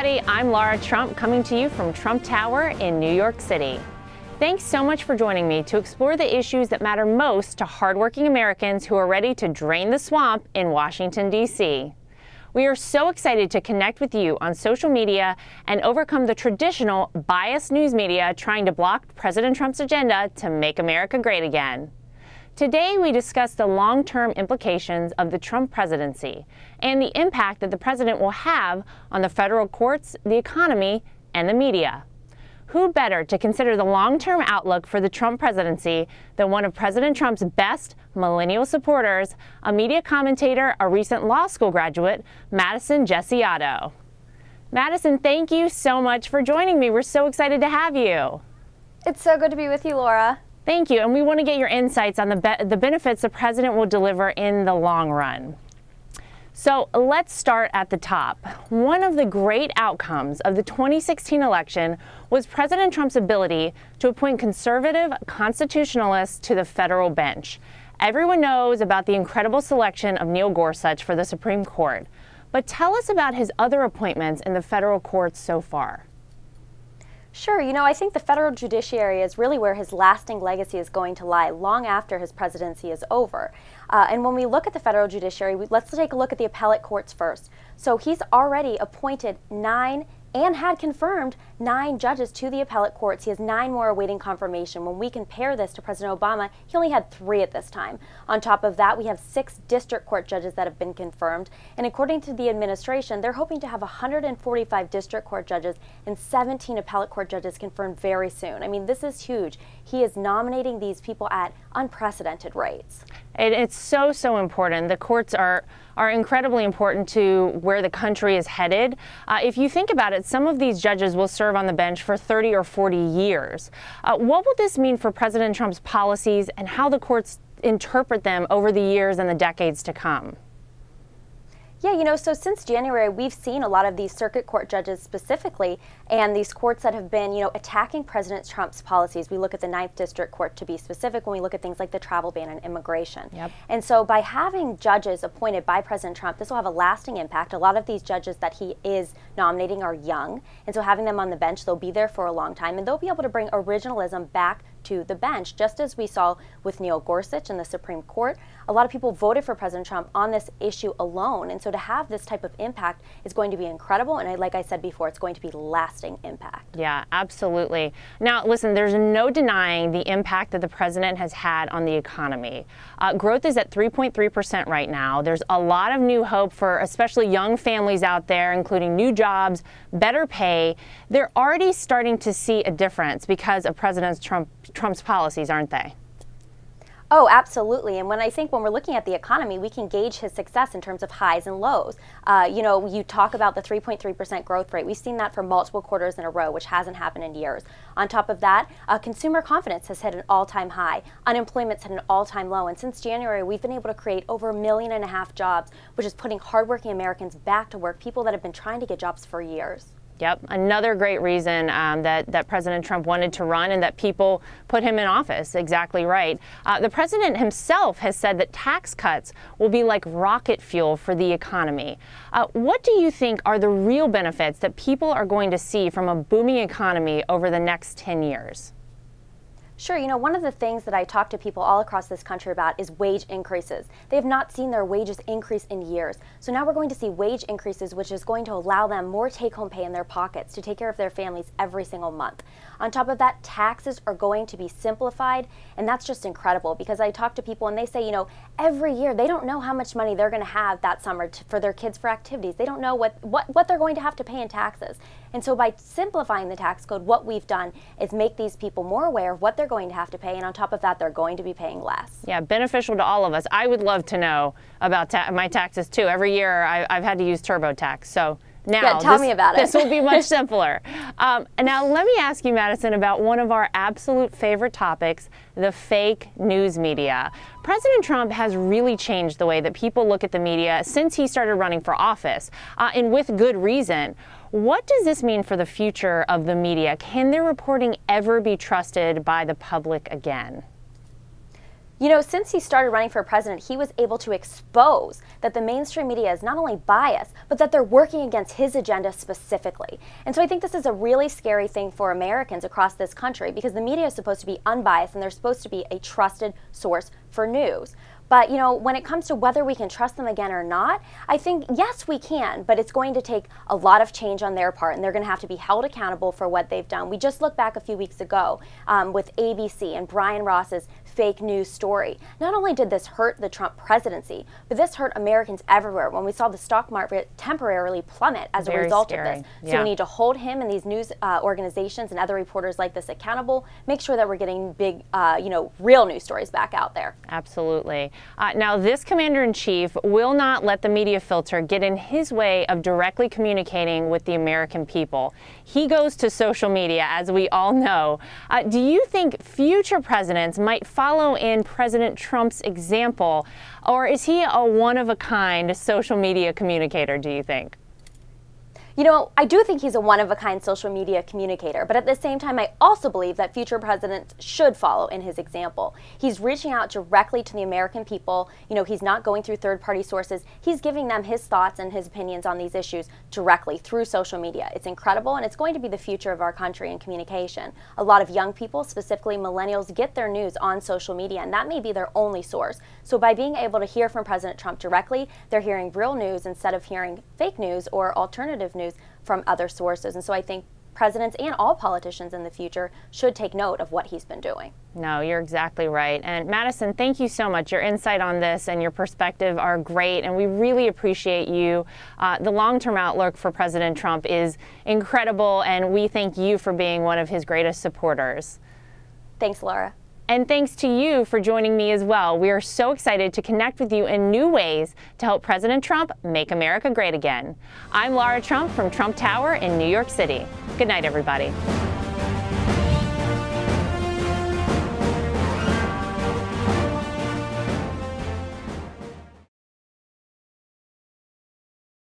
everybody. I'm Laura Trump, coming to you from Trump Tower in New York City. Thanks so much for joining me to explore the issues that matter most to hardworking Americans who are ready to drain the swamp in Washington, D.C. We are so excited to connect with you on social media and overcome the traditional biased news media trying to block President Trump's agenda to make America great again. Today, we discuss the long-term implications of the Trump presidency and the impact that the president will have on the federal courts, the economy, and the media. Who better to consider the long-term outlook for the Trump presidency than one of President Trump's best millennial supporters, a media commentator, a recent law school graduate, Madison Gessiato. Madison, thank you so much for joining me. We're so excited to have you. It's so good to be with you, Laura. Thank you, and we want to get your insights on the benefits the president will deliver in the long run. So let's start at the top. One of the great outcomes of the 2016 election was President Trump's ability to appoint conservative constitutionalists to the federal bench. Everyone knows about the incredible selection of Neil Gorsuch for the Supreme Court. But tell us about his other appointments in the federal courts so far. Sure, I think the federal judiciary is really where his lasting legacy is going to lie long after his presidency is over. And when we look at the federal judiciary, let's take a look at the appellate courts first. So he's already appointed 9 and had confirmed 9 judges to the appellate courts. He has 9 more awaiting confirmation. When we compare this to President Obama, he only had 3 at this time. On top of that, we have 6 district court judges that have been confirmed. And according to the administration, they're hoping to have 145 district court judges and 17 appellate court judges confirmed very soon. I mean, this is huge. He is nominating these people at unprecedented rates. It's so important. The courts are incredibly important to where the country is headed. If you think about it, some of these judges will serve on the bench for 30 or 40 years. What will this mean for President Trump's policies and how the courts interpret them over the years and the decades to come? Yeah, so since January, we've seen a lot of these circuit court judges specifically, and these courts that have been, attacking President Trump's policies. We look at the 9th District Court to be specific when we look at things like the travel ban and immigration. Yep. And so by having judges appointed by President Trump, this will have a lasting impact. A lot of these judges that he is nominating are young, and so having them on the bench, they'll be there for a long time, and they'll be able to bring originalism back to the bench, just as we saw with Neil Gorsuch in the Supreme Court. A lot of people voted for President Trump on this issue alone, and so to have this type of impact is going to be incredible, and like I said before, it's going to be lasting impact. Yeah, absolutely. Now, listen, there's no denying the impact that the president has had on the economy. Growth is at 3.3% right now. There's a lot of new hope for especially young families out there, including new jobs, better pay. They're already starting to see a difference because of President Trump's policies, aren't they? Oh, absolutely. And when we're looking at the economy, we can gauge his success in terms of highs and lows. You talk about the 3.3% growth rate. We've seen that for multiple quarters in a row, which hasn't happened in years. On top of that, consumer confidence has hit an all-time high. Unemployment's hit an all-time low. And since January, we've been able to create over 1.5 million jobs, which is putting hardworking Americans back to work, people that have been trying to get jobs for years. Yep, another great reason that President Trump wanted to run and that people put him in office. Exactly right. The president himself has said that tax cuts will be like rocket fuel for the economy. What do you think are the real benefits that people are going to see from a booming economy over the next 10 years? Sure. One of the things that I talk to people all across this country about is wage increases. They have not seen their wages increase in years. So now we're going to see wage increases, which is going to allow them more take-home pay in their pockets to take care of their families every single month. On top of that, taxes are going to be simplified, and that's just incredible because I talk to people and they say, every year they don't know how much money they're going to have that summer for their kids for activities. They don't know what they're going to have to pay in taxes. And so by simplifying the tax code, what we've done is make these people more aware of what they're going to have to pay, and on top of that, they're going to be paying less. Yeah, beneficial to all of us. I would love to know about my taxes too. Every year I've had to use TurboTax, so now tell me about it. This will be much simpler. And now let me ask you, Madison, about one of our absolute favorite topics, the fake news media. President Trump has really changed the way that people look at the media since he started running for office, and with good reason. What does this mean for the future of the media? Can their reporting ever be trusted by the public again? You know, since he started running for president, he was able to expose that the mainstream media is not only biased, but that they're working against his agenda specifically. And so I think this is a really scary thing for Americans across this country, because the media is supposed to be unbiased and they're supposed to be a trusted source for news. But, you know, when it comes to whether we can trust them again or not, I think, yes, we can, but it's going to take a lot of change on their part, and they're going to have to be held accountable for what they've done. We just looked back a few weeks ago with ABC and Brian Ross's fake news story. Not only did this hurt the Trump presidency, but this hurt Americans everywhere when we saw the stock market temporarily plummet as a result of this. So we need to hold him and these news organizations and other reporters like this accountable, make sure that we're getting big, real news stories back out there. Absolutely. Now, this commander-in-chief will not let the media filter get in his way of directly communicating with the American people. He goes to social media, as we all know. Do you think future presidents might follow in President Trump's example, or is he a one-of-a-kind social media communicator, do you think? You know, I do think he's a one-of-a-kind social media communicator, but at the same time, I also believe that future presidents should follow in his example. He's reaching out directly to the American people. You know, he's not going through third-party sources. He's giving them his thoughts and his opinions on these issues directly through social media. It's incredible, and it's going to be the future of our country in communication. A lot of young people, specifically millennials, get their news on social media, and that may be their only source. So by being able to hear from President Trump directly, they're hearing real news instead of hearing fake news or alternative news from other sources. And so I think presidents and all politicians in the future should take note of what he's been doing. No, you're exactly right. And Madison, thank you so much. Your insight on this and your perspective are great, and we really appreciate you. The long-term outlook for President Trump is incredible, and we thank you for being one of his greatest supporters. Thanks, Laura. And thanks to you for joining me as well. We are so excited to connect with you in new ways to help President Trump make America great again. I'm Laura Trump from Trump Tower in New York City. Good night, everybody.